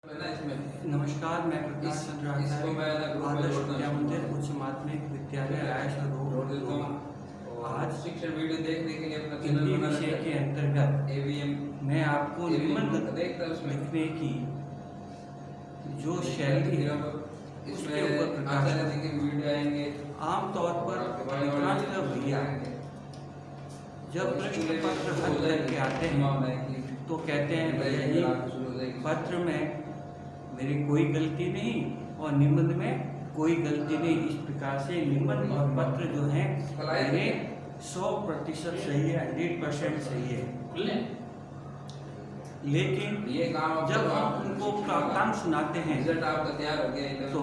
नमस्कार, मैं प्रकाश चंद्र आदर्श विद्या मंदिर उच्च माध्यमिक विद्यालय रायसर रोड। आज शिक्षण वीडियो देखने के लिए अपना हिंदी विषय के अंतर्गत मैं आपको निबंध लिखने की जो शैली है उसके ऊपर प्रकाश वीडियो आएंगे। आमतौर पर अधिकांश भैया जब प्रश्न पत्र हल करके आते हैं तो कहते हैं भैया जी पत्र में मेरी कोई गलती नहीं और निबंध में कोई गलती नहीं। इस प्रकार से निबंध और पत्र जो है मेरे 100% सही है, 100% सही है। लेकिन जब हम उनको प्रावधान सुनाते हैं तो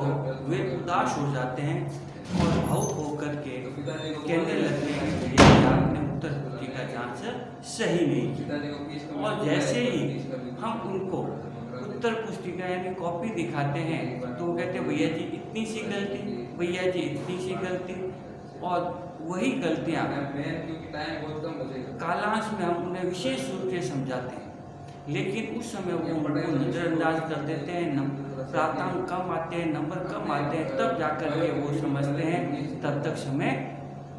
वे उदास हो जाते हैं और भावुक होकर के कहने लगते हैं कि आपने उत्तर पुस्तिका जांच सही नहीं। और जैसे ही हम उनको उत्तर पुस्तिका यानी कॉपी दिखाते हैं तो वो कहते हैं भैया जी इतनी सी गलती, भैया जी इतनी सी गलती। और वही गलतियाँ कालांश में हम उन्हें विशेष रूप से समझाते हैं, लेकिन उस समय वो उनको नज़रअंदाज कर देते हैं। प्राप्तांक कम आते हैं, नंबर कम आते हैं, तब जाकर के वो समझते हैं, तब तक समय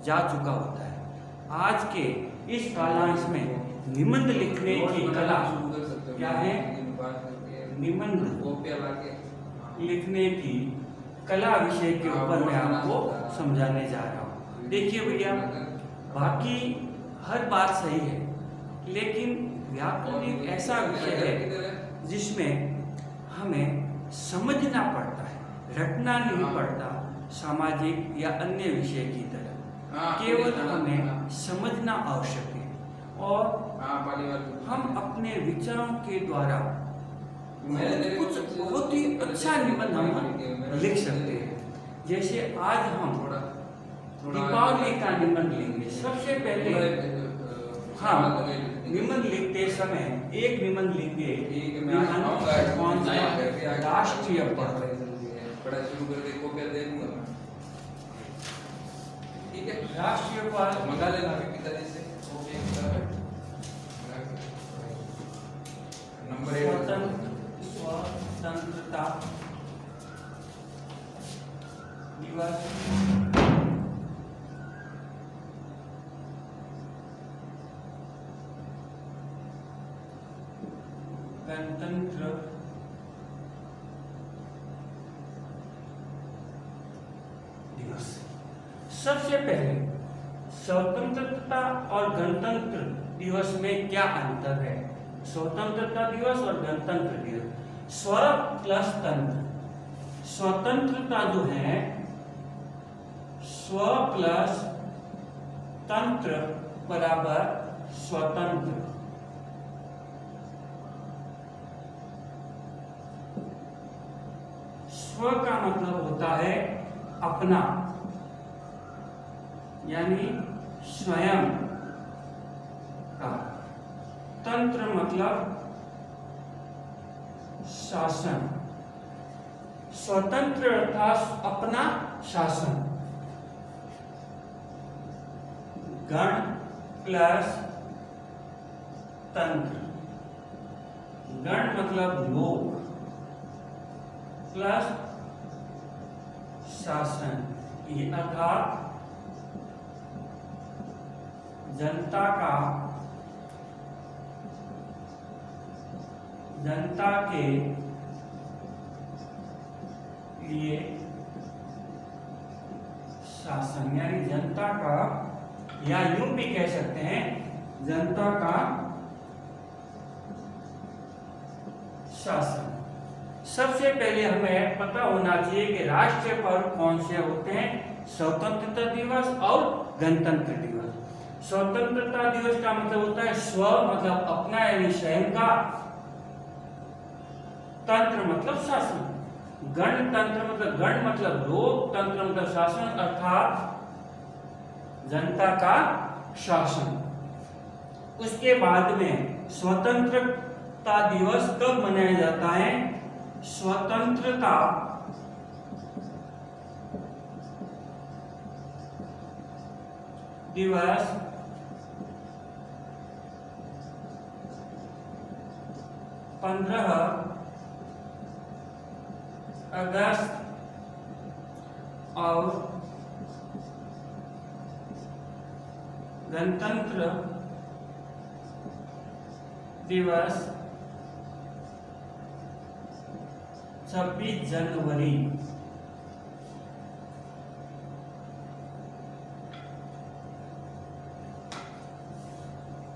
जा चुका होता है। आज के इस कालांश में निबंध लिखने की कला क्या है? निबंध लिखने की कला विषय के ऊपर मैं आपको समझाने जा रहा हूँ। देखिए भैया, बाकी हर बात सही है, लेकिन व्याकरण एक ऐसा विषय है जिसमें हमें समझना पड़ता है, रटना नहीं पड़ता। सामाजिक या अन्य विषय की तरह केवल हमें समझना आवश्यक है और हम अपने विचारों के द्वारा कुछ बहुत ही अच्छा निबंध हम लिख सकते हैं। जैसे आज हम दीपावली का निबंध लेंगे। सबसे पहले हम निबंध लिखते समय एक निबंध लेंगे, कौन सा? राष्ट्रीय पर्व। ठीक है, राष्ट्रीय पर्व मंगा लेना पिताजी से। नंबर स्वतंत्रता दिवस, गणतंत्र दिवस। सबसे पहले स्वतंत्रता और गणतंत्र दिवस में क्या अंतर है? स्वतंत्रता दिवस और गणतंत्र दिवस। स्व प्लस तंत्र, स्वतंत्रता जो है स्व प्लस तंत्र बराबर स्वतंत्र। स्व का मतलब होता है अपना, यानी स्वयं का। तंत्र मतलब शासन। स्वतंत्र अर्थात अपना शासन। गण प्लस तंत्र, गण मतलब लोग प्लस शासन, ये अर्थात जनता का, जनता के लिए शासन, यानी जनता का, या यूं भी कह सकते हैं जनता का शासन। सबसे पहले हमें पता होना चाहिए कि राष्ट्रीय पर्व कौन से होते हैं। स्वतंत्रता दिवस और गणतंत्र दिवस। स्वतंत्रता दिवस का मतलब होता है स्व मतलब अपना यानी स्वयं का, तंत्र मतलब शासन, गणतंत्र मतलब गण मतलब लोग, तंत्र मतलब शासन अर्थात जनता का शासन। उसके बाद में स्वतंत्रता दिवस कब मनाया जाता है? स्वतंत्रता दिवस 15 अगस्त और गणतंत्र दिवस 26 जनवरी।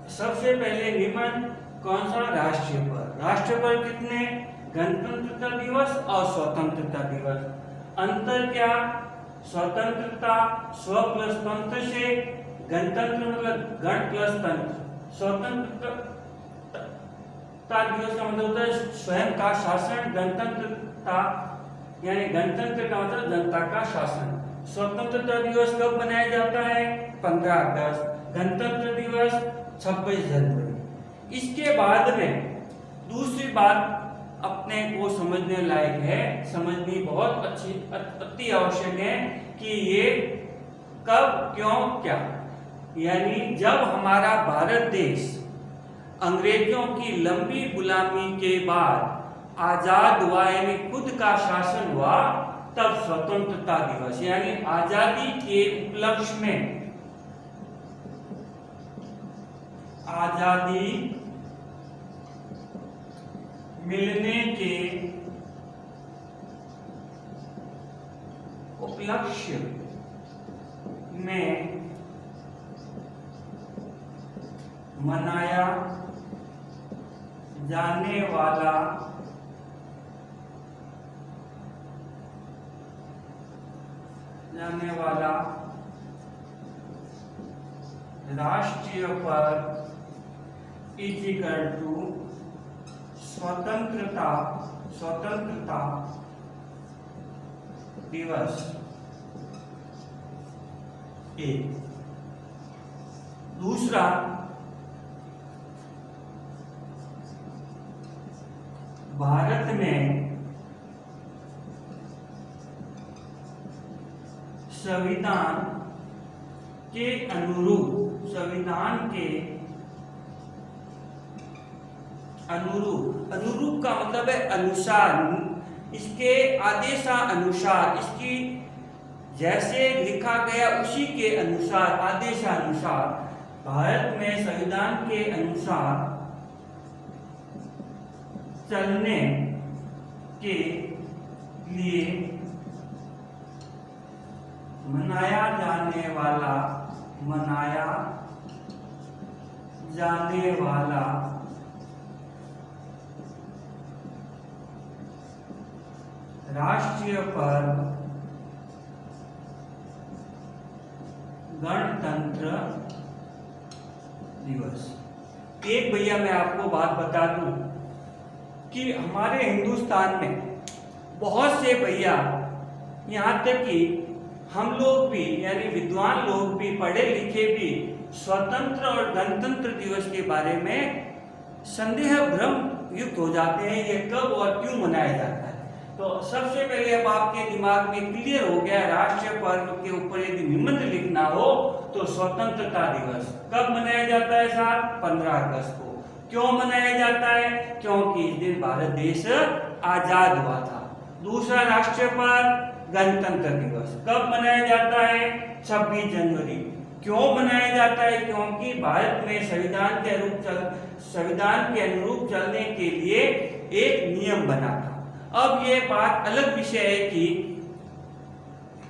सबसे पहले निबंध कौन सा? राष्ट्रीय पर्व। राष्ट्रीय पर्व कितने? गणतंत्रता दिवस और स्वतंत्रता दिवस। अंतर क्या? स्वतंत्रता स्व प्लस तंत्र से, गणतंत्र मतलब गण प्लस तंत्र। स्वतंत्रता दिवस का मतलब होता है स्वयं का शासन, गणतंत्रता यानी गणतंत्र का मतलब जनता का शासन। स्वतंत्रता दिवस कब मनाया जाता है? 15 अगस्त। गणतंत्र दिवस 26 जनवरी। इसके बाद में दूसरी बात अपने को समझने लायक है, समझनी बहुत अच्छी अति आवश्यक है कि ये कब, क्यों, क्या। यानी जब हमारा भारत देश अंग्रेजों की लंबी गुलामी के बाद आजाद हुआ यानी खुद का शासन हुआ, तब स्वतंत्रता दिवस यानी आजादी के उपलक्ष्य में, आजादी मिलने के उपलक्ष्य में मनाया जाने वाला राष्ट्रीय पर्व इज इक्वल टू स्वतंत्रता दिवस। एक दूसरा, भारत में संविधान के अनुरूप, अनुरूप का मतलब है अनुसार, इसके आदेशानुसार, इसकी जैसे लिखा गया उसी के अनुसार, आदेशानुसार भारत में संविधान के अनुसार चलने के लिए मनाया जाने वाला राष्ट्रीय पर्व गणतंत्र दिवस। एक भैया मैं आपको बात बता दूं कि हमारे हिंदुस्तान में बहुत से भैया, यहाँ तक कि हम लोग भी यानी विद्वान लोग भी, पढ़े लिखे भी, स्वतंत्र और गणतंत्र दिवस के बारे में संदेह भ्रम युक्त हो जाते हैं, ये कब और क्यों मनाया जाता है। तो सबसे पहले अब आपके दिमाग में क्लियर हो गया, राष्ट्रीय पर्व के ऊपर यदि निबंध लिखना हो तो स्वतंत्रता दिवस कब मनाया जाता है साहब? 15 अगस्त को। क्यों मनाया जाता है? क्योंकि इस दिन भारत देश आजाद हुआ था। दूसरा राष्ट्रीय पर्व गणतंत्र दिवस कब मनाया जाता है? 26 जनवरी। क्यों मनाया जाता है? क्योंकि भारत में संविधान के अनुरूप चलने के लिए एक नियम बना था। अब ये बात अलग विषय है कि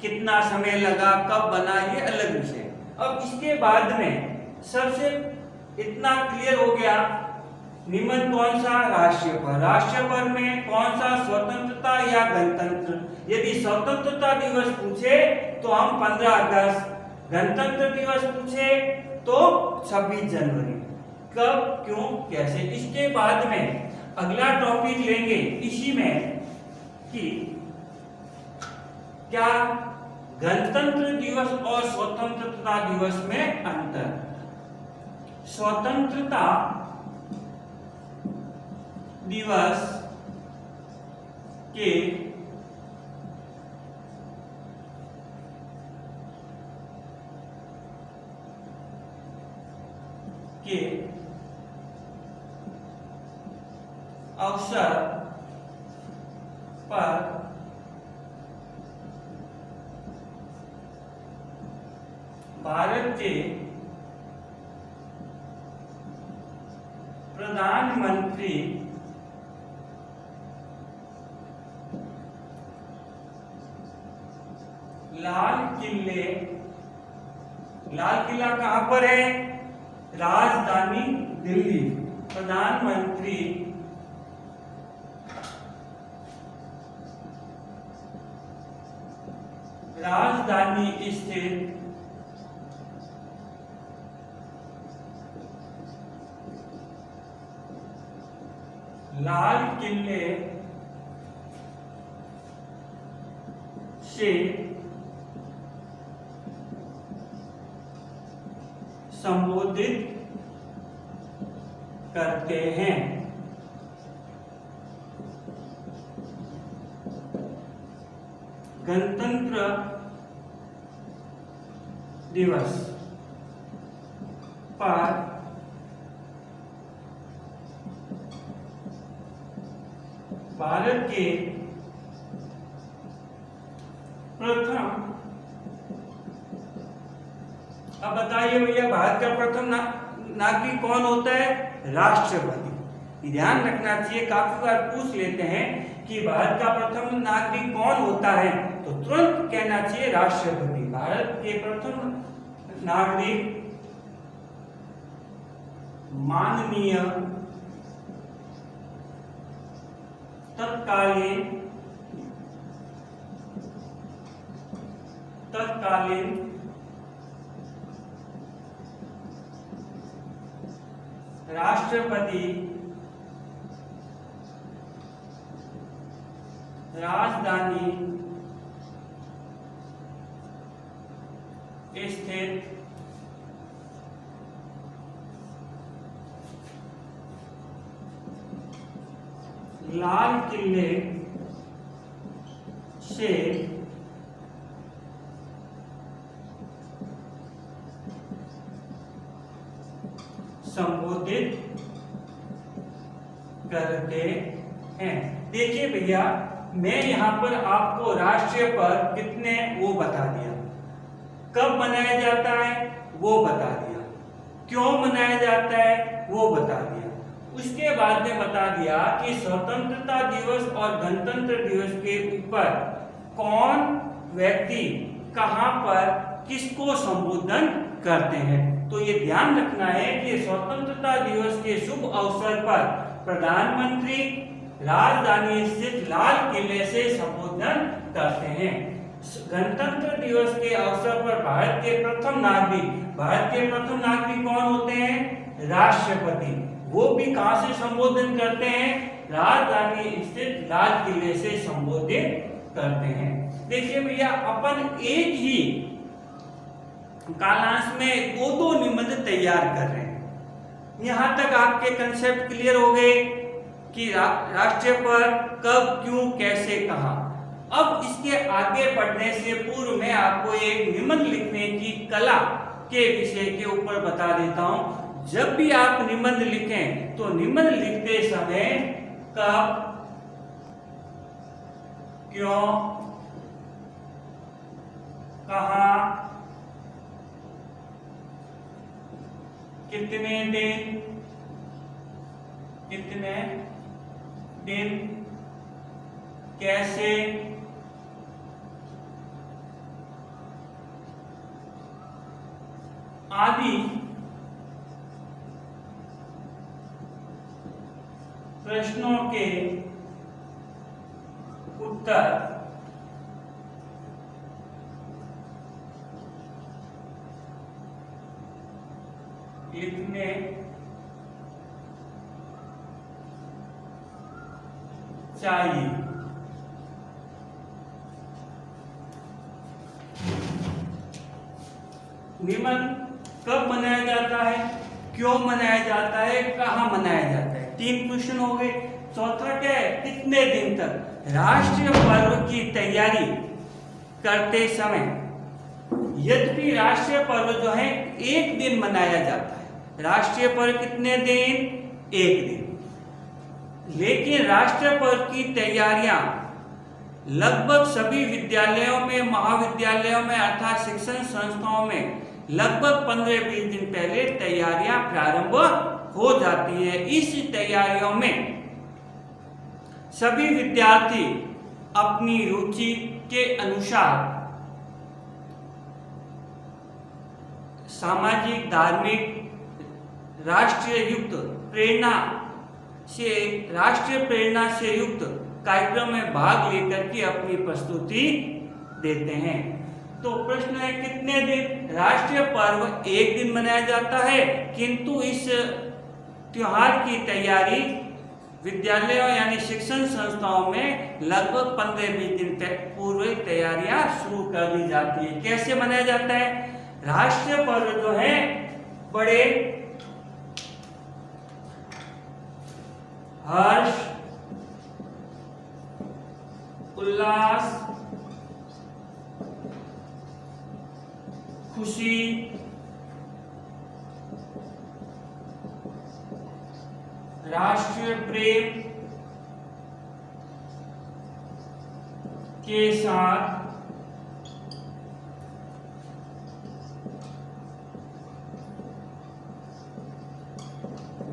कितना समय लगा, कब बना, ये अलग विषय है। अब इसके बाद में सबसे इतना क्लियर हो गया, निबंध कौन सा? राष्ट्रीय पर्व। राष्ट्रीय पर्व में कौन सा? स्वतंत्रता या गणतंत्र। यदि स्वतंत्रता दिवस पूछे तो हम 15 अगस्त, गणतंत्र दिवस पूछे तो 26 जनवरी। कब, क्यों, कैसे। इसके बाद में अगला टॉपिक लेंगे इसी में कि क्या गणतंत्र दिवस और स्वतंत्रता दिवस में अंतर। स्वतंत्रता दिवस के अवसर पर भारत के प्रधानमंत्री लाल किला कहां पर है? राजधानी दिल्ली। प्रधानमंत्री राजधानी स्थित लाल किले से संबोधित करते हैं। गणतंत्र दिवस पर भारत के प्रथम, अब बताइए भैया, भारत का प्रथम नागरिक कौन होता है? राष्ट्रपति। ध्यान रखना चाहिए, काफी बार पूछ लेते हैं कि भारत का प्रथम नागरिक कौन होता है, तो तुरंत कहना चाहिए राष्ट्रपति। भारत के प्रथम नागरिक माननीय तत्कालीन राष्ट्रपति राजधानी स्थित लाल किले से संबोधित करते हैं। देखिए भैया, मैं यहाँ पर आपको राष्ट्रीय पर्व कितने वो बता दिया, कब मनाया जाता है वो बता दिया, क्यों मनाया जाता है वो बता दिया। उसके बाद में बता दिया कि स्वतंत्रता दिवस और गणतंत्र दिवस के ऊपर कौन व्यक्ति कहां पर किसको संबोधन करते हैं। तो ये ध्यान रखना है कि स्वतंत्रता दिवस के शुभ अवसर पर प्रधानमंत्री राजधानी स्थित लाल किले से संबोधन करते हैं। गणतंत्र दिवस के अवसर पर भारत के प्रथम नागरिक कौन होते हैं? राष्ट्रपति। वो भी कहां से संबोधन करते हैं? राजधानी स्थित लाल किले से संबोधित करते हैं। देखिए भैया, अपन एक ही कालांश में दो निबंध तैयार कर रहे हैं। यहां तक आपके कंसेप्ट क्लियर हो गए कि राष्ट्रीय पर्व कब, क्यों, कैसे, कहां। अब इसके आगे बढ़ने से पूर्व मैं आपको एक निबंध लिखने की कला के विषय के ऊपर बता देता हूं। जब भी आप निबंध लिखें तो निबंध लिखते समय कब, क्यों, कहां, कितने दिन, कैसे, आदि प्रश्नों के उत्तर लिखने चाहिए। निबंध कब मनाया जाता है, क्यों मनाया जाता है, कहां मनाया जाता है, 3 क्वेश्चन हो गए। चौथा क्या है? कितने दिन तक। राष्ट्रीय पर्व की तैयारी करते समय यद्यपि राष्ट्रीय पर्व जो है एक दिन मनाया जाता है। राष्ट्रीय पर्व कितने दिन? एक दिन। लेकिन राष्ट्रीय पर्व की तैयारियां लगभग सभी विद्यालयों में, महाविद्यालयों में अर्थात शिक्षण संस्थाओं में लगभग 15-20 दिन पहले तैयारियां प्रारंभ हो जाती है। इस तैयारियों में सभी विद्यार्थी अपनी रुचि के अनुसार सामाजिक, धार्मिक, राष्ट्रीय प्रेरणा से युक्त कार्यक्रम में भाग लेकर के अपनी प्रस्तुति देते हैं। तो प्रश्न है, कितने दिन? राष्ट्रीय पर्व एक दिन मनाया जाता है, किंतु इस त्योहार की तैयारी विद्यालयों यानी शिक्षण संस्थाओं में लगभग 15-20 दिन पूर्व तैयारियां शुरू कर दी जाती है। कैसे मनाया जाता है? राष्ट्रीय पर्व जो है बड़े हर्ष, उल्लास, खुशी, राष्ट्रीय प्रेम के साथ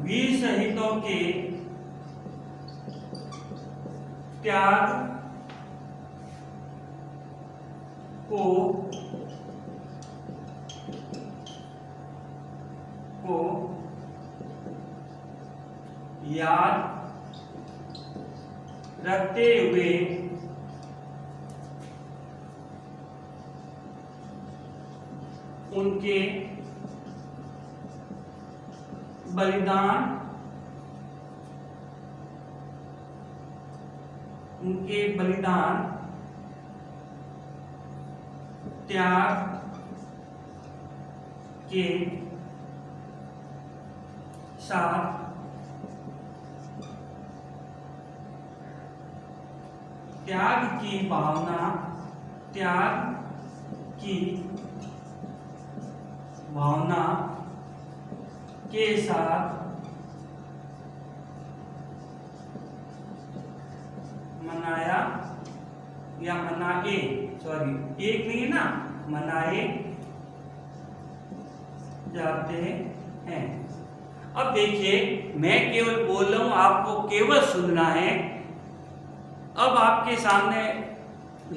वीर शहीदों के त्याग को याद रखते हुए उनके बलिदान, त्याग के साथ त्याग की भावना के साथ मनाए जाते हैं। अब देखिए, मैं केवल बोल रहा हूं, आपको केवल सुनना है। अब आपके सामने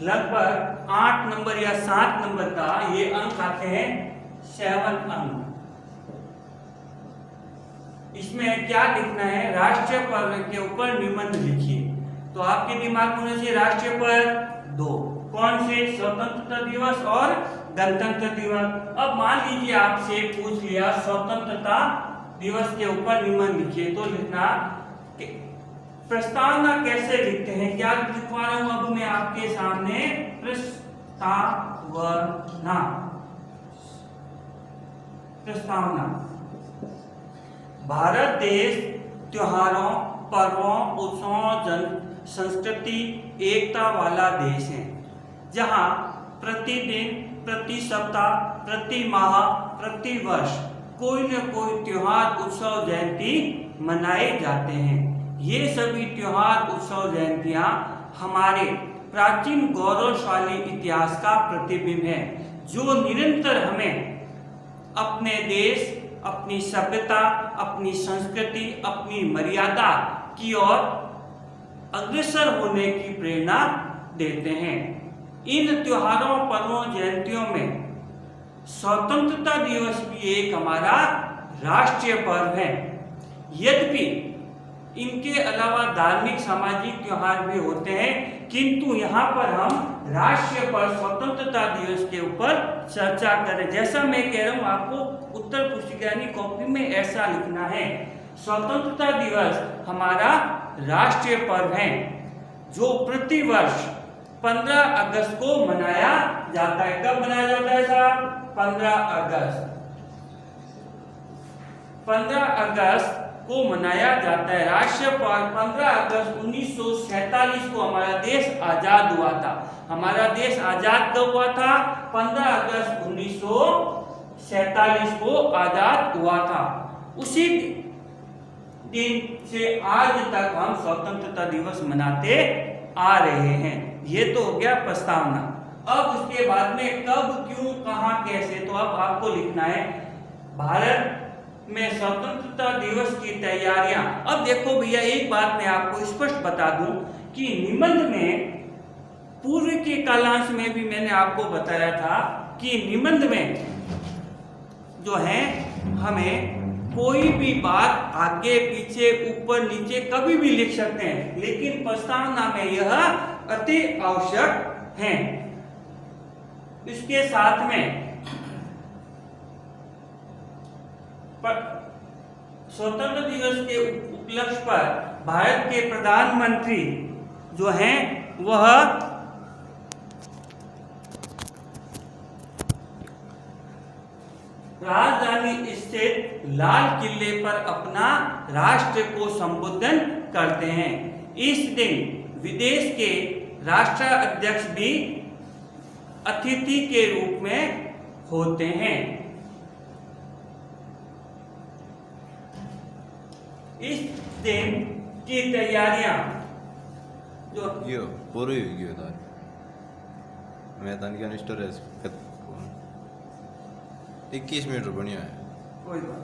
लगभग 8 नंबर या 7 नंबर का ये अंक आते हैं, 7 अंक। इसमें क्या लिखना है? राष्ट्रीय पर्व के ऊपर निबंध लिखिए। तो आपके दिमाग में होना चाहिए राष्ट्रीय पर्व 2, कौन से? स्वतंत्रता दिवस और गणतंत्र दिवस। अब मान लीजिए आपसे पूछ लिया स्वतंत्रता दिवस के ऊपर निबंध लिखिए, तो लिखना प्रस्तावना कैसे लिखते हैं? क्या लिखवा रहा हूं अब मैं आपके सामने? प्रस्तावना। भारत देश त्योहारों, पर्वों, उत्सवों, संस्कृति, एकता वाला देश है, जहां प्रतिदिन, प्रति सप्ताह, प्रति माह, प्रति वर्ष कोई न कोई त्योहार, उत्सव, जयंती मनाए जाते हैं। ये सभी त्योहार, उत्सव, जयंतियां हमारे प्राचीन गौरवशाली इतिहास का प्रतिबिंब है, जो निरंतर हमें अपने देश, अपनी सभ्यता, अपनी संस्कृति, अपनी मर्यादा की ओर अग्रसर होने की प्रेरणा देते हैं। इन त्योहारों, पर्वों, जयंतियों में स्वतंत्रता दिवस भी एक हमारा राष्ट्रीय पर्व है। यद्यपि इनके अलावा धार्मिक, सामाजिक त्योहार भी होते हैं, किंतु यहाँ पर हम राष्ट्रीय पर्व स्वतंत्रता दिवस के ऊपर चर्चा करें। जैसा मैं कह रहा हूँ, आपको उत्तर पुस्तिका यानी कॉपी में ऐसा लिखना है, स्वतंत्रता दिवस हमारा राष्ट्रीय पर्व है, जो प्रतिवर्ष 15 अगस्त को मनाया जाता है। कब मनाया जाता है साहब? 15 अगस्त। 15 अगस्त को मनाया जाता है राष्ट्रीय पर्व। 15 अगस्त 1947 को हमारा देश आजाद हुआ था। हमारा देश आजाद कब हुआ था? 15 अगस्त 1947 को आजाद हुआ था। उसी दिन से आज तक हम स्वतंत्रता दिवस मनाते आ रहे हैं। ये तो हो गया प्रस्तावना। अब उसके बाद में कब, क्यों, कहां, कैसे, तो अब आपको लिखना है भारत में स्वतंत्रता दिवस की तैयारियां। अब देखो भैया, एक बात मैं आपको स्पष्ट बता दूं कि निबंध में पूर्व के कालांश में भी मैंने आपको बताया था कि निबंध में जो है हमें कोई भी बात आगे पीछे ऊपर नीचे कभी भी लिख सकते हैं, लेकिन प्रस्तावना में यह अति आवश्यक है। इसके साथ में स्वतंत्र दिवस के उपलक्ष्य पर भारत के प्रधानमंत्री जो हैं वह राजधानी स्थित लाल किले पर अपना राष्ट्र को संबोधन करते हैं। इस दिन विदेश के राष्ट्राध्यक्ष भी अतिथि के रूप में होते हैं। इस दिन की तैयारियां जो पूरी मैदान के अनिष्ट 21 मिनट बढ़िया है। कोई बात।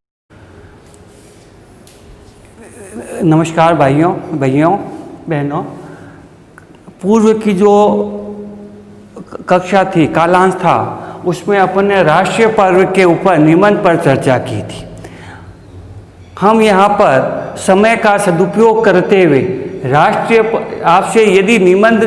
नमस्कार भाइयों बहनों, पूर्व की जो कक्षा थी, कालांश था, उसमें अपन ने राष्ट्रीय पर्व के ऊपर निबंध पर चर्चा की थी। हम यहाँ पर समय का सदुपयोग करते हुए आपसे यदि निबंध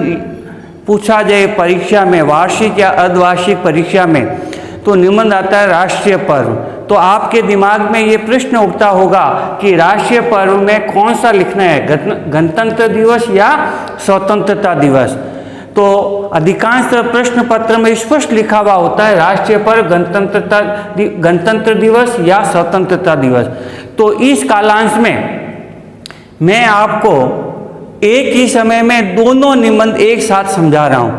पूछा जाए परीक्षा में, वार्षिक या अर्धवार्षिक परीक्षा में, तो निबंध आता है राष्ट्रीय पर्व। तो आपके दिमाग में ये प्रश्न उठता होगा कि राष्ट्रीय पर्व में कौन सा लिखना है, गणतंत्र दिवस या स्वतंत्रता दिवस। तो अधिकांश प्रश्न पत्र में स्पष्ट लिखा हुआ होता है राष्ट्रीय पर्व गणतंत्र दिवस या स्वतंत्रता दिवस। तो इस कालांश में मैं आपको एक ही समय में दोनों निबंध एक साथ समझा रहा हूँ,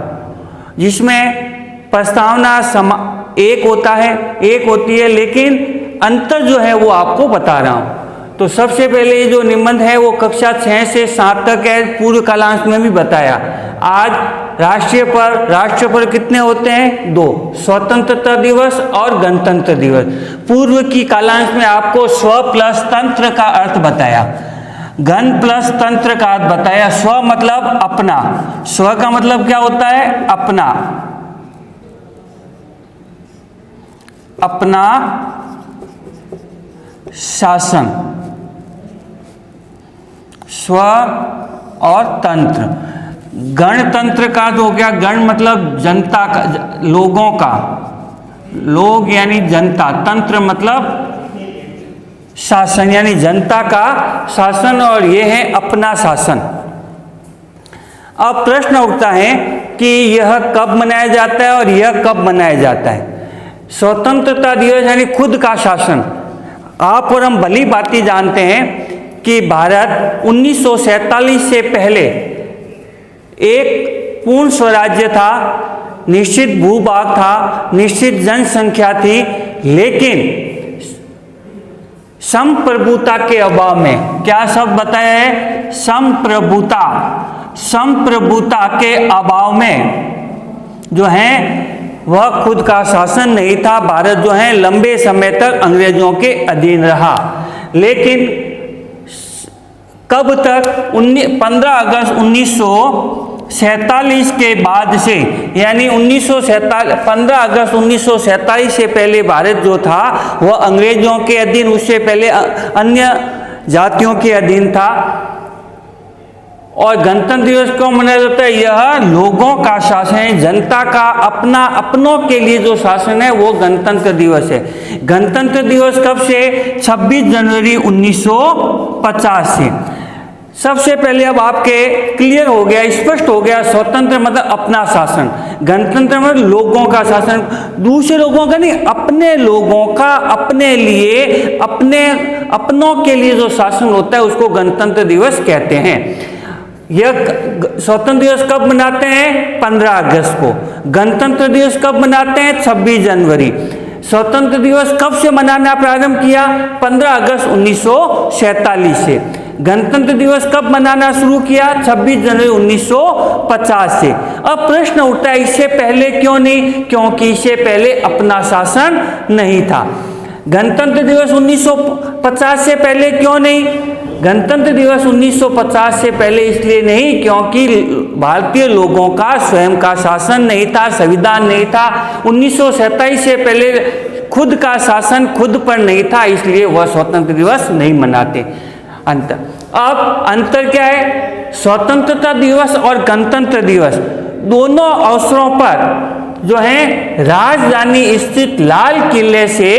जिसमें प्रस्तावना एक होती है, लेकिन अंतर जो है वो आपको बता रहा हूँ। तो सबसे पहले जो निबंध है वो कक्षा 6 से 7 तक है, पूर्व कालांश में भी बताया। आज राष्ट्रीय पर्व कितने होते हैं? 2, स्वतंत्रता दिवस और गणतंत्र दिवस। पूर्व की कालांश में आपको स्व प्लस तंत्र का अर्थ बताया, गण प्लस तंत्र का अर्थ बताया। स्व मतलब अपना, स्व का मतलब क्या होता है? अपना शासन, स्व और तंत्र। गणतंत्र का तो हो गया, गण मतलब जनता का, लोगों का, लोग यानी जनता, तंत्र मतलब शासन यानी जनता का शासन, और ये है अपना शासन। अब प्रश्न उठता है कि यह कब मनाया जाता है और यह कब मनाया जाता है। स्वतंत्रता दिवस यानी खुद का शासन। आप और हम भली भांति जानते हैं कि भारत 1947 से पहले एक पूर्ण स्वराज्य था, निश्चित भूभाग था, निश्चित जनसंख्या थी, लेकिन संप्रभुता के अभाव में, क्या शब्द बताया है? संप्रभुता के अभाव में जो है वह खुद का शासन नहीं था। भारत जो है लंबे समय तक अंग्रेजों के अधीन रहा। लेकिन कब तक? 15 अगस्त 1947 के बाद से, यानी 15 अगस्त 1947 से पहले भारत जो था वह अंग्रेजों के अधीन, उससे पहले अन्य जातियों के अधीन था। और गणतंत्र दिवस क्यों मनाया जाता है? यह लोगों का शासन है, जनता का अपनों के लिए जो शासन है वो गणतंत्र दिवस है। गणतंत्र दिवस कब से? 26 जनवरी 1950 से। सबसे पहले अब आपके क्लियर हो गया, स्पष्ट हो गया, स्वतंत्र मतलब अपना शासन, गणतंत्र मतलब लोगों का शासन, दूसरे लोगों का नहीं, अपने लोगों का, अपने लिए, अपनों के लिए जो शासन होता है उसको गणतंत्र दिवस कहते हैं। यह स्वतंत्र दिवस कब मनाते हैं? 15 अगस्त को। गणतंत्र दिवस कब मनाते हैं? 26 जनवरी। स्वतंत्र दिवस कब से मनाना प्रारंभ किया? 15 अगस्त 1947 से। गणतंत्र दिवस कब मनाना शुरू किया? 26 जनवरी 1950 से। अब प्रश्न उठता है इससे पहले क्यों नहीं? क्योंकि इससे पहले अपना शासन नहीं था। गणतंत्र दिवस 1950 से पहले क्यों नहीं? गणतंत्र दिवस 1950 से पहले इसलिए नहीं क्योंकि भारतीय लोगों का स्वयं का शासन नहीं था, संविधान नहीं था। 1927 से पहले खुद का शासन खुद पर नहीं था, इसलिए वह स्वतंत्र दिवस नहीं मनाते। अंतर, अब अंतर क्या है? स्वतंत्रता दिवस और गणतंत्र दिवस दोनों अवसरों पर जो है राजधानी स्थित लाल किले से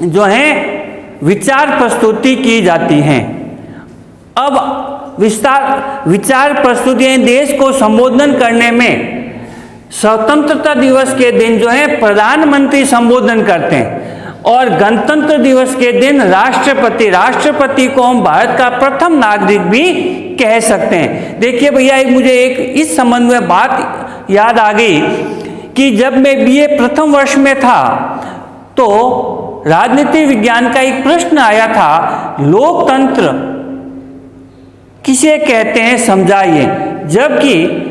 जो है विचार प्रस्तुति की जाती हैं। अब विचार प्रस्तुतियां देश को संबोधन करने में स्वतंत्रता दिवस के दिन जो है प्रधानमंत्री संबोधन करते हैं और गणतंत्र दिवस के दिन राष्ट्रपति को हम भारत का प्रथम नागरिक भी कह सकते हैं। देखिए भैया, मुझे एक इस संबंध में बात याद आ गई कि जब मैं बीए प्रथम वर्ष में था तो राजनीति विज्ञान का एक प्रश्न आया था, लोकतंत्र किसे कहते हैं समझाइए। जबकि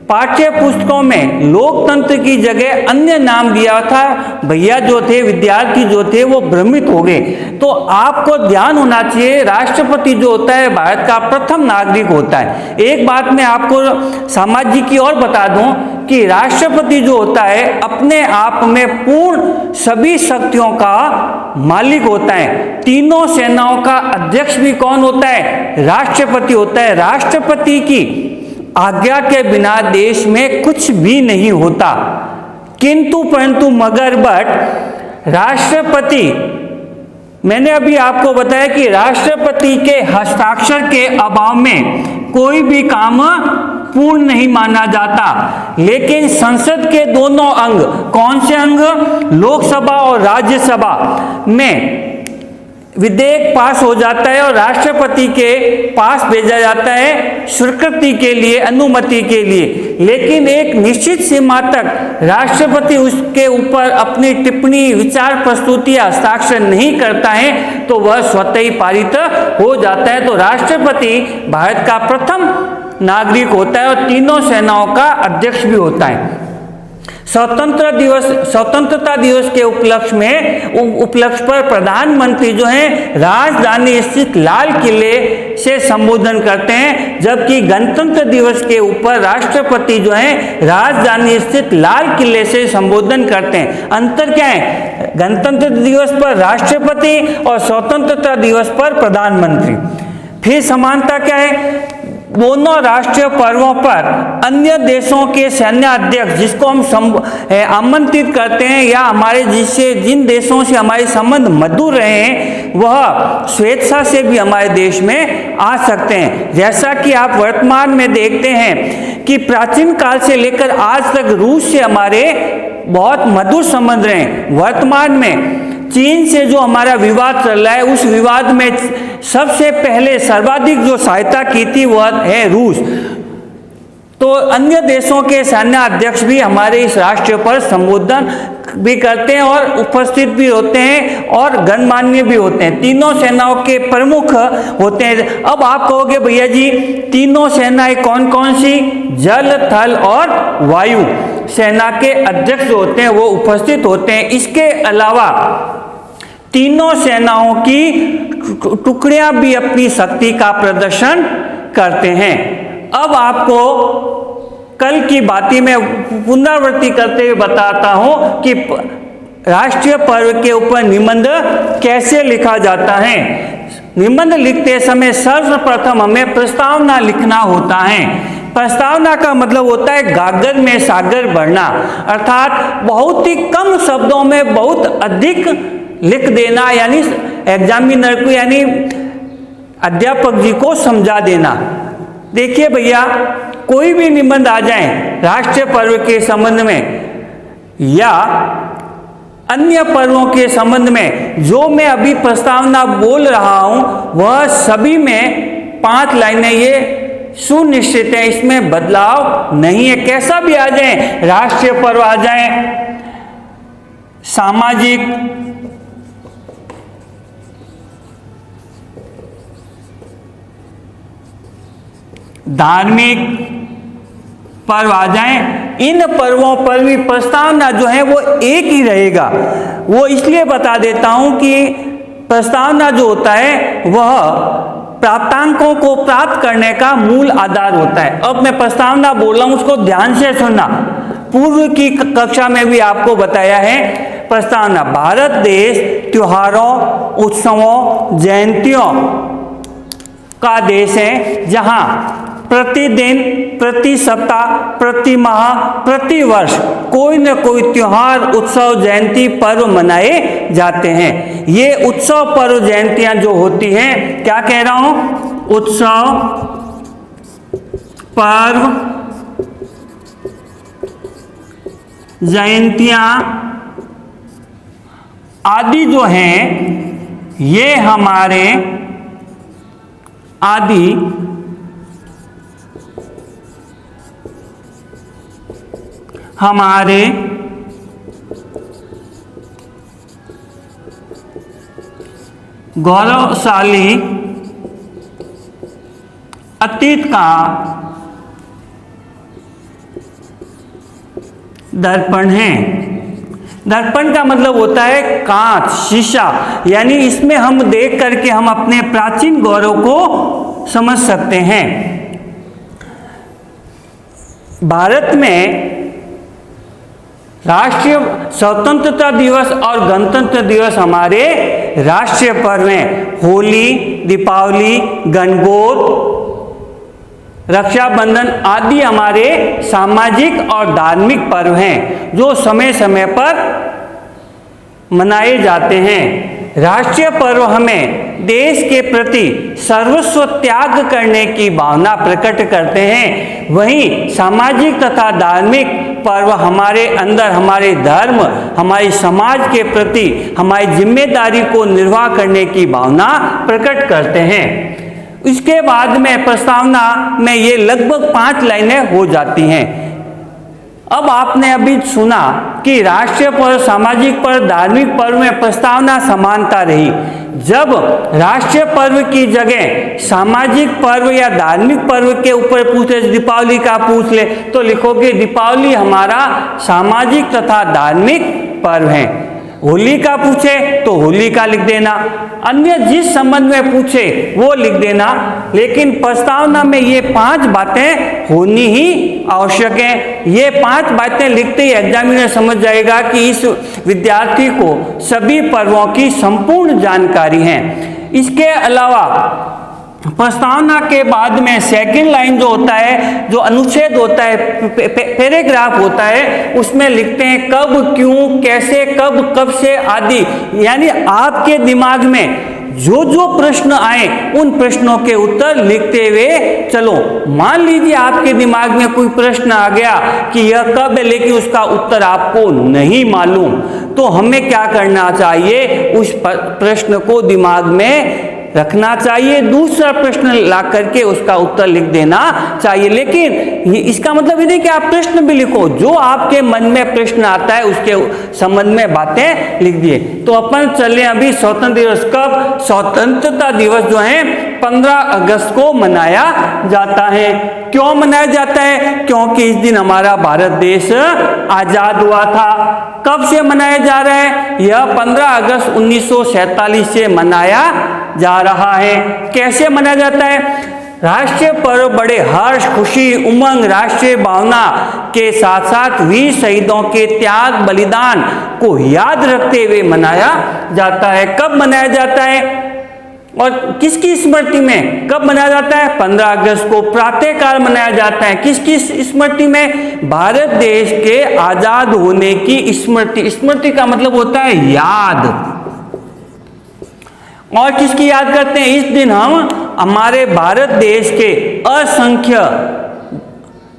पाठ्य पुस्तकों में लोकतंत्र की जगह अन्य नाम दिया था। भैया जो थे, विद्यार्थी जो थे, वो भ्रमित हो गए। तो आपको ध्यान होना चाहिए, राष्ट्रपति जो होता है भारत का प्रथम नागरिक होता है। एक बात मैं आपको सामाजिक की और बता दूं कि राष्ट्रपति जो होता है अपने आप में पूर्ण सभी शक्तियों का मालिक होता है। तीनों सेनाओं का अध्यक्ष भी कौन होता है? राष्ट्रपति होता है। राष्ट्रपति की आज्ञा के बिना देश में कुछ भी नहीं होता। किंतु परंतु मगर बट राष्ट्रपति, मैंने अभी आपको बताया कि राष्ट्रपति के हस्ताक्षर के अभाव में कोई भी काम पूर्ण नहीं माना जाता। लेकिन संसद के दोनों अंग, कौन से अंग? लोकसभा और राज्यसभा में विधेयक पास हो जाता है और राष्ट्रपति के पास भेजा जाता है स्वीकृति के लिए, अनुमति के लिए। लेकिन एक निश्चित सीमा तक राष्ट्रपति उसके ऊपर अपनी टिप्पणी, विचार प्रस्तुति, हस्ताक्षर नहीं करता है तो वह स्वतः ही पारित हो जाता है। तो राष्ट्रपति भारत का प्रथम नागरिक होता है और तीनों सेनाओं का अध्यक्ष भी होता है। स्वतंत्रता दिवस के उपलक्ष्य पर प्रधानमंत्री जो है राजधानी स्थित लाल किले से संबोधन करते हैं, जबकि गणतंत्र दिवस के ऊपर राष्ट्रपति जो है राजधानी स्थित लाल किले से संबोधन करते हैं। अंतर क्या है? गणतंत्र दिवस पर राष्ट्रपति और स्वतंत्रता दिवस पर प्रधानमंत्री। फिर समानता क्या है? दोनों राष्ट्रीय पर्वों पर अन्य देशों के सैन्य अध्यक्ष, जिसको हम आमंत्रित करते हैं या जिन देशों से हमारे संबंध मधुर रहे हैं, वह स्वेच्छा से भी हमारे देश में आ सकते हैं। जैसा कि आप वर्तमान में देखते हैं कि प्राचीन काल से लेकर आज तक रूस से हमारे बहुत मधुर संबंध रहे हैं। वर्तमान में चीन से जो हमारा विवाद चल रहा है, उस विवाद में सबसे पहले सर्वाधिक जो सहायता की थी वह है रूस। तो अन्य देशों के सैन्य अध्यक्ष भी हमारे इस राष्ट्र पर संबोधन भी करते हैं और उपस्थित भी होते हैं और गणमान्य भी होते हैं। तीनों सेनाओं के प्रमुख होते हैं। अब आप कहोगे भैया जी तीनों सेनाएं कौन कौन सी? जल, थल और वायु सेना के अध्यक्ष होते हैं, वो उपस्थित होते हैं। इसके अलावा तीनों सेनाओं की टुकड़ियां भी अपनी शक्ति का प्रदर्शन करते हैं। अब आपको कल की बातें मैं पुनरावृत्ति करते हुए बताता हूं कि राष्ट्रीय पर्व के ऊपर निबंध कैसे लिखा जाता है। निबंध लिखते समय सर्वप्रथम हमें प्रस्तावना लिखना होता है। प्रस्तावना का मतलब होता है गागर में सागर भरना, अर्थात बहुत ही कम शब्दों में बहुत अधिक लिख देना, यानी एग्जामिनर को यानी अध्यापक जी को समझा देना। देखिए भैया, कोई भी निबंध आ जाए राष्ट्रीय पर्व के संबंध में या अन्य पर्वों के संबंध में, जो मैं अभी प्रस्तावना बोल रहा हूं वह सभी में 5 लाइनें ये सुनिश्चित है, इसमें बदलाव नहीं है। कैसा भी आ जाए, राष्ट्रीय पर्व आ जाए, सामाजिक, धार्मिक पर्व आ जाएं, इन पर्वों पर भी प्रस्तावना जो है वो एक ही रहेगा। वो इसलिए बता देता हूं कि प्रस्तावना जो होता है वह प्राप्तांकों को प्राप्त करने का मूल आधार होता है। अब मैं प्रस्तावना बोल रहा हूं, उसको ध्यान से सुनना। पूर्व की कक्षा में भी आपको बताया है प्रस्तावना। भारत देश त्योहारों, उत्सवों, जयंतियों का देश है, जहां प्रतिदिन, प्रति सप्ताह, प्रति माह, प्रति वर्ष कोई न कोई त्योहार, उत्सव, जयंती, पर्व मनाए जाते हैं। ये उत्सव, पर्व, जयंतियां जो होती हैं, क्या कह रहा हूं, उत्सव, पर्व, जयंतियां आदि जो हैं, ये हमारे गौरवशाली अतीत का दर्पण है। दर्पण का मतलब होता है कांच, शीशा, यानी इसमें हम देख करके हम अपने प्राचीन गौरव को समझ सकते हैं। भारत में राष्ट्रीय स्वतंत्रता दिवस और गणतंत्र दिवस हमारे राष्ट्रीय पर्व हैं। होली, दीपावली, गणगौर, रक्षाबंधन आदि हमारे सामाजिक और धार्मिक पर्व हैं जो समय समय पर मनाए जाते हैं। राष्ट्रीय पर्व हमें देश के प्रति सर्वस्व त्याग करने की भावना प्रकट करते हैं। वहीं सामाजिक तथा धार्मिक पर्व हमारे अंदर हमारे धर्म, हमारी समाज के प्रति हमारी जिम्मेदारी को निर्वाह करने की भावना प्रकट करते हैं। इसके बाद में प्रस्तावना में ये लगभग 5 लाइनें हो जाती हैं। अब आपने अभी सुना कि राष्ट्रीय पर्व, सामाजिक पर्व, धार्मिक पर्व में प्रस्तावना समानता रही। जब राष्ट्रीय पर्व की जगह सामाजिक पर्व या धार्मिक पर्व के ऊपर पूछे, दीपावली का पूछ ले, तो लिखोगे दीपावली हमारा सामाजिक तथा धार्मिक पर्व है। होली का पूछे तो होली का लिख देना, अन्य जिस संबंध में पूछे वो लिख देना। लेकिन प्रस्तावना में ये 5 बातें होनी ही आवश्यक है। ये 5 बातें लिखते ही एग्जामिनर समझ जाएगा कि इस विद्यार्थी को सभी पर्वों की संपूर्ण जानकारी है। इसके अलावा प्रस्तावना के बाद में सेकंड लाइन जो होता है, जो अनुच्छेद होता है, पैराग्राफ होता है, उसमें लिखते हैं कब, क्यों, कैसे, कब से आदि। यानी आपके दिमाग में जो जो प्रश्न आए उन प्रश्नों के उत्तर लिखते हुए चलो। मान लीजिए आपके दिमाग में कोई प्रश्न आ गया कि यह कब है, लेकिन उसका उत्तर आपको नहीं मालूम, तो हमें क्या करना चाहिए, उस प्रश्न को दिमाग में रखना चाहिए, दूसरा प्रश्न ला करके उसका उत्तर लिख देना चाहिए। लेकिन इसका मतलब ये नहीं कि आप प्रश्न भी लिखो, जो आपके मन में प्रश्न आता है उसके संबंध में बातें लिख दिए। तो अपन चले अभी स्वतंत्रता दिवस कब, स्वतंत्रता दिवस जो है 15 अगस्त को मनाया जाता है। क्यों मनाया जाता है? क्योंकि इस दिन हमारा भारत देश आजाद हुआ था। कब से मनाया जा रहा है? यह 15 अगस्त 1947 से मनाया जा रहा है। कैसे मनाया जाता है? राष्ट्रीय पर्व बड़े हर्ष, खुशी, उमंग, राष्ट्रीय भावना के साथ साथ वीर शहीदों के त्याग, बलिदान को याद रखते हुए मनाया जाता है। कब मनाया जाता है और किसकी स्मृति में कब मनाया जाता है? 15 अगस्त को प्रातःकाल मनाया जाता है। किसकी स्मृति में? भारत देश के आजाद होने की स्मृति। स्मृति का मतलब होता है याद। और किसकी याद करते हैं? इस दिन हम हमारे भारत देश के असंख्य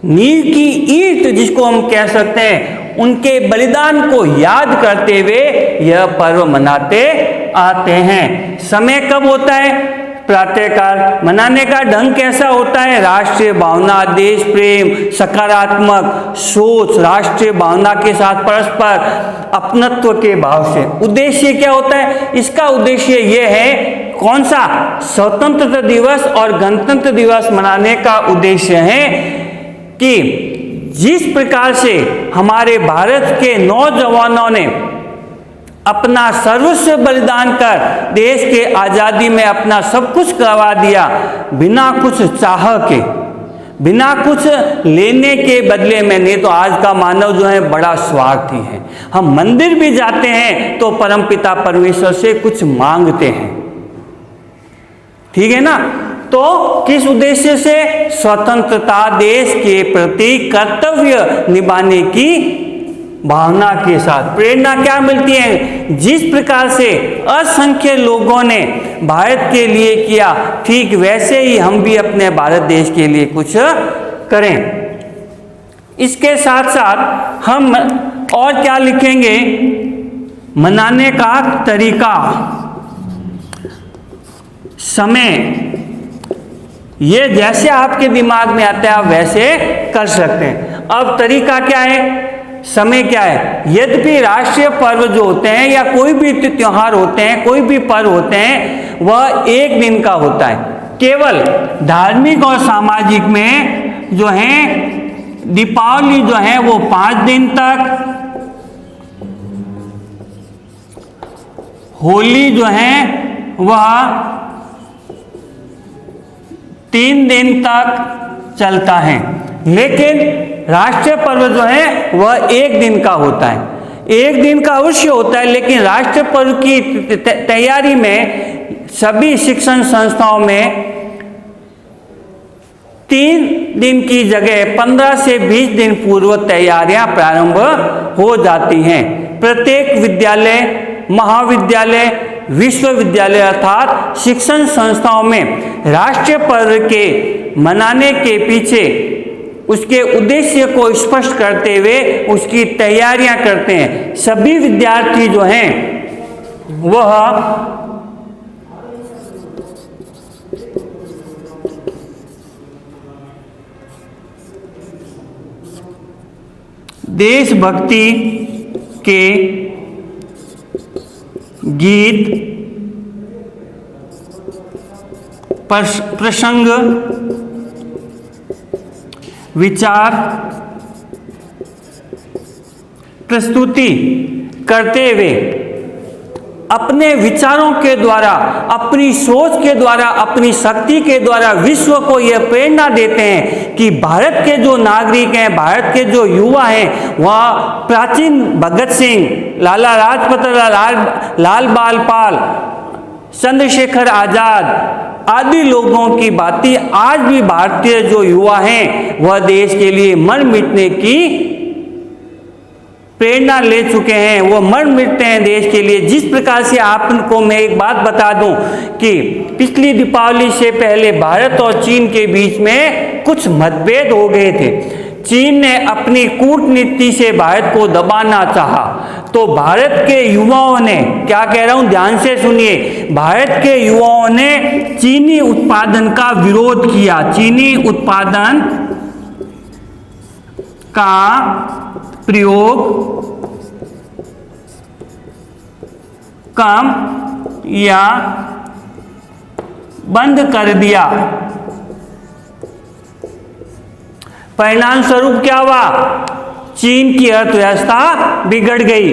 नींव की ईंट, जिसको हम कह सकते हैं, उनके बलिदान को याद करते हुए यह पर्व मनाते आते हैं। समय कब होता है? प्रातःकाल। मनाने का ढंग कैसा होता है? राष्ट्रीय भावना, देश प्रेम, सकारात्मक सोच, राष्ट्रीय भावना के साथ परस्पर अपनत्व के भाव से। उद्देश्य क्या होता है इसका? उद्देश्य यह है कौन सा स्वतंत्रता दिवस और गणतंत्र दिवस मनाने का उद्देश्य है कि जिस प्रकार से हमारे भारत के नौजवानों ने अपना सर्वस्व बलिदान कर देश के आज़ादी में अपना सब कुछ गवा दिया, बिना कुछ चाह के, बिना कुछ लेने के बदले में। नहीं तो आज का मानव जो है बड़ा स्वार्थी है। हम मंदिर भी जाते हैं तो परमपिता परमेश्वर से कुछ मांगते हैं, ठीक है ना। तो किस उद्देश्य से? स्वतंत्रता, देश के प्रति कर्तव्य निभाने की भावना के साथ। प्रेरणा क्या मिलती है? जिस प्रकार से असंख्य लोगों ने भारत के लिए किया, ठीक वैसे ही हम भी अपने भारत देश के लिए कुछ करें। इसके साथ साथ हम और क्या लिखेंगे? मनाने का तरीका, समय, ये जैसे आपके दिमाग में आता है आप वैसे कर सकते हैं। अब तरीका क्या है? समय क्या है? यद्यपि राष्ट्रीय पर्व जो होते हैं या कोई भी त्योहार होते हैं, कोई भी पर्व होते हैं, वह एक दिन का होता है। केवल धार्मिक और सामाजिक में जो है दीपावली जो है वो 5 दिन तक, होली जो है वह 3 दिन तक चलता है। लेकिन राष्ट्रीय पर्व जो है वह 1 दिन का होता है। 1 दिन का अवश्य होता है, लेकिन राष्ट्रीय पर्व की तैयारी में सभी शिक्षण संस्थाओं में 3 दिन की जगह 15 से 20 दिन पूर्व तैयारियां प्रारंभ हो जाती हैं। प्रत्येक विद्यालय, महाविद्यालय, विश्वविद्यालय अर्थात शिक्षण संस्थाओं में राष्ट्रीय पर्व के मनाने के पीछे उसके उद्देश्य को स्पष्ट करते हुए उसकी तैयारियां करते हैं। सभी विद्यार्थी जो हैं वह देशभक्ति के गीत, प्रसंग, विचार प्रस्तुति करते हुए अपने विचारों के द्वारा, अपनी सोच के द्वारा, अपनी शक्ति के द्वारा विश्व को यह प्रेरणा देते हैं कि भारत के जो नागरिक हैं, भारत के जो युवा हैं, वह प्राचीन भगत सिंह, लाला लाजपत राय, लाल बाल पाल, चंद्रशेखर आजाद आदि लोगों की बातें आज भी भारतीय जो युवा हैं वह देश के लिए मर मिटने की प्रेरणा ले चुके हैं। वो मर मिटते हैं देश के लिए। जिस प्रकार से आपको मैं एक बात बता दूं कि पिछली दीपावली से पहले भारत और चीन के बीच में कुछ मतभेद हो गए थे। चीन ने अपनी कूटनीति से भारत को दबाना चाहा, तो भारत के युवाओं ने, क्या कह रहा हूं ध्यान से सुनिए, भारत के युवाओं ने चीनी उत्पादन का विरोध किया। चीनी उत्पादन का प्रयोग कम या बंद कर दिया। परिणाम स्वरूप क्या हुआ? चीन की अर्थव्यवस्था बिगड़ गई।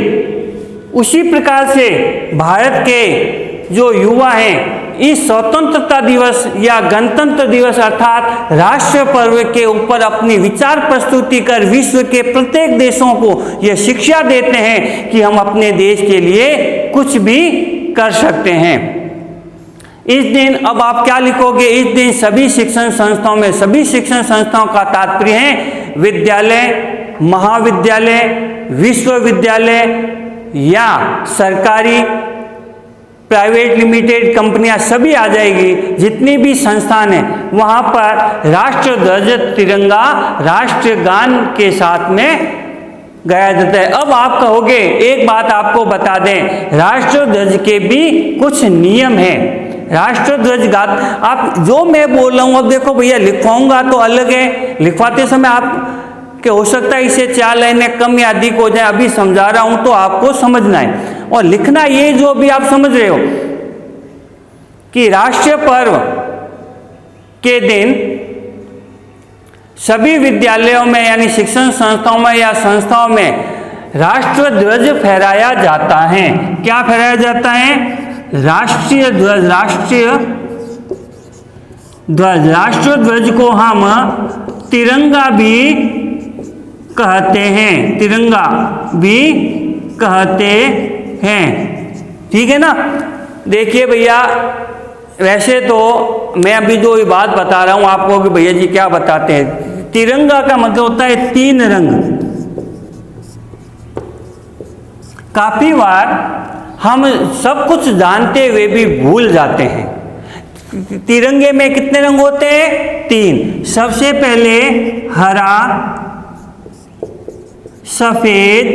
उसी प्रकार से भारत के जो युवा हैं इस स्वतंत्रता दिवस या गणतंत्र दिवस अर्थात राष्ट्रीय पर्व के ऊपर अपनी विचार प्रस्तुति कर विश्व के प्रत्येक देशों को यह शिक्षा देते हैं कि हम अपने देश के लिए कुछ भी कर सकते हैं। इस दिन अब आप क्या लिखोगे? इस दिन सभी शिक्षण संस्थाओं में, सभी शिक्षण संस्थाओं का तात्पर्य है विद्यालय, महाविद्यालय, विश्वविद्यालय या सरकारी, प्राइवेट लिमिटेड कंपनियां सभी आ जाएगी। जितनी भी संस्थान है वहां पर राष्ट्र ध्वज, तिरंगा, राष्ट्रीय गान के साथ में गाया जाता है। अब आप कहोगे, एक बात आपको बता दें, राष्ट्र ध्वज के भी कुछ नियम हैं। राष्ट्र ध्वज गात, आप जो मैं बोल रहा हूं, अब देखो भैया लिखवाऊंगा तो अलग है, लिखवाते समय आप कि हो सकता है इसे 4 लाइनें कम या अधिक हो जाए, अभी समझा रहा हूं तो आपको समझना है। और लिखना ये जो भी आप समझ रहे हो, कि राष्ट्रीय पर्व के दिन सभी विद्यालयों में यानी शिक्षण संस्थाओं में या संस्थाओं में राष्ट्र ध्वज फहराया जाता है। क्या फहराया जाता है? राष्ट्रीय ध्वज। राष्ट्र ध्वज को हम तिरंगा भी कहते हैं, तिरंगा भी कहते हैं। ठीक है ना। देखिए भैया, वैसे तो मैं अभी जो ये बात बता रहा हूं आपको कि भैया जी क्या बताते हैं, तिरंगा का मतलब होता है 3 रंग। काफी बार हम सब कुछ जानते हुए भी भूल जाते हैं। तिरंगे में कितने रंग होते हैं? 3। सबसे पहले हरा, सफेद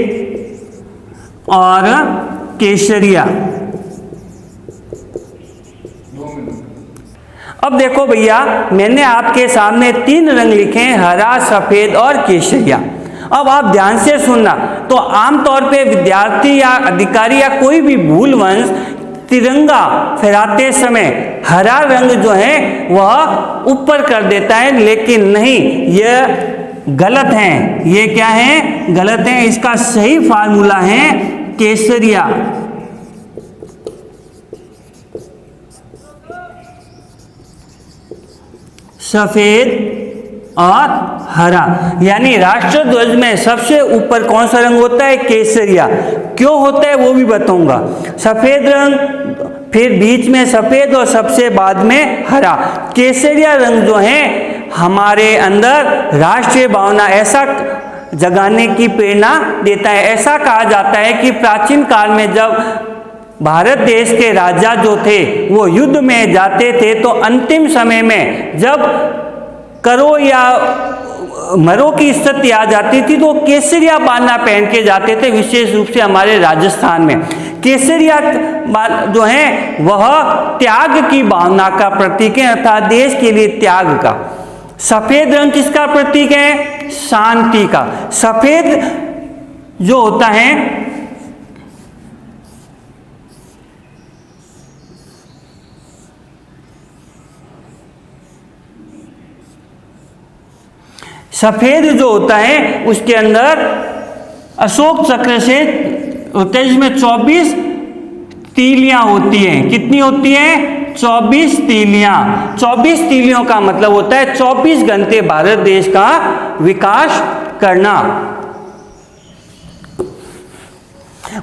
और केसरिया। अब देखो भैया, मैंने आपके सामने 3 रंग लिखे हैं, हरा, सफेद और केसरिया। अब आप ध्यान से सुनना। तो आमतौर पे विद्यार्थी या अधिकारी या कोई भी भूलवंश तिरंगा फहराते समय हरा रंग जो है वह ऊपर कर देता है, लेकिन नहीं, यह गलत है। ये क्या है? गलत है। इसका सही फार्मूला है केसरिया। सफेद और हरा। यानी राष्ट्र ध्वज में सबसे ऊपर कौन सा रंग होता है? केसरिया। क्यों होता है वो भी बताऊंगा। सफेद रंग, फिर बीच में सफेद और सबसे बाद में हरा। केसरिया रंग जो है हमारे अंदर राष्ट्रीय भावना ऐसा जगाने की प्रेरणा देता है। ऐसा कहा जाता है कि प्राचीन काल में जब भारत देश के राजा जो थे वो युद्ध में जाते थे, तो अंतिम समय में जब करो या मरो की स्थिति आ जाती थी तो केसरिया बांधना पहन के जाते थे। विशेष रूप से हमारे राजस्थान में केसरिया जो है वह त्याग की भावना का प्रतीक है, अर्थात देश के लिए त्याग का। सफेद रंग किसका प्रतीक है? शांति का। सफेद जो होता है सफेद जो होता है उसके अंदर अशोक चक्र से होता है, जिसमें 24 तीलियां होती हैं। कितनी होती हैं? 24 तीलियां। 24 तीलियों का मतलब होता है 24 घंटे भारत देश का विकास करना।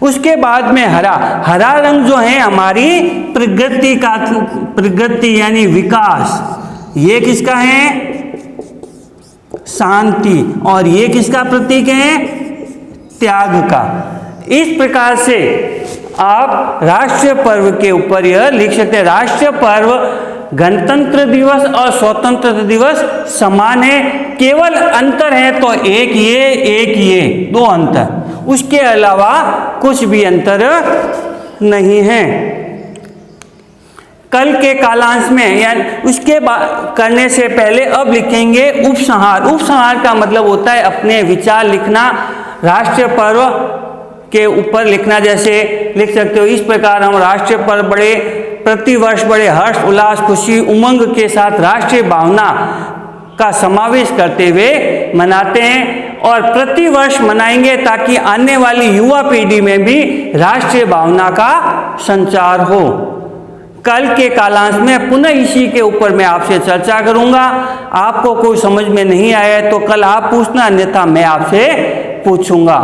उसके बाद में हरा। हरा रंग जो है हमारी प्रगति का, प्रगति यानी विकास। ये किसका है? शांति। और ये किसका प्रतीक है? त्याग का। इस प्रकार से आप राष्ट्रीय पर्व के ऊपर यह लिख सकते हैं। राष्ट्रीय पर्व गणतंत्र दिवस और स्वतंत्रता दिवस समान है, केवल अंतर है तो एक ये 2 अंतर, उसके अलावा कुछ भी अंतर नहीं है। कल के कालांश में यानी उसके करने से पहले अब लिखेंगे उपसंहार। उपसंहार का मतलब होता है अपने विचार लिखना, राष्ट्रीय पर्व के ऊपर लिखना। जैसे लिख सकते हो इस प्रकार, हम राष्ट्रीय पर्व बड़े प्रतिवर्ष बड़े हर्ष उल्लास खुशी उमंग के साथ राष्ट्रीय भावना का समावेश करते हुए मनाते हैं और प्रतिवर्ष मनाएंगे ताकि आने वाली युवा पीढ़ी में भी राष्ट्रीय भावना का संचार हो। कल के कालांश में पुनः इसी के ऊपर मैं आपसे चर्चा करूंगा। आपको कोई समझ में नहीं आया तो कल आप पूछना, अन्यथा मैं आपसे पूछूंगा।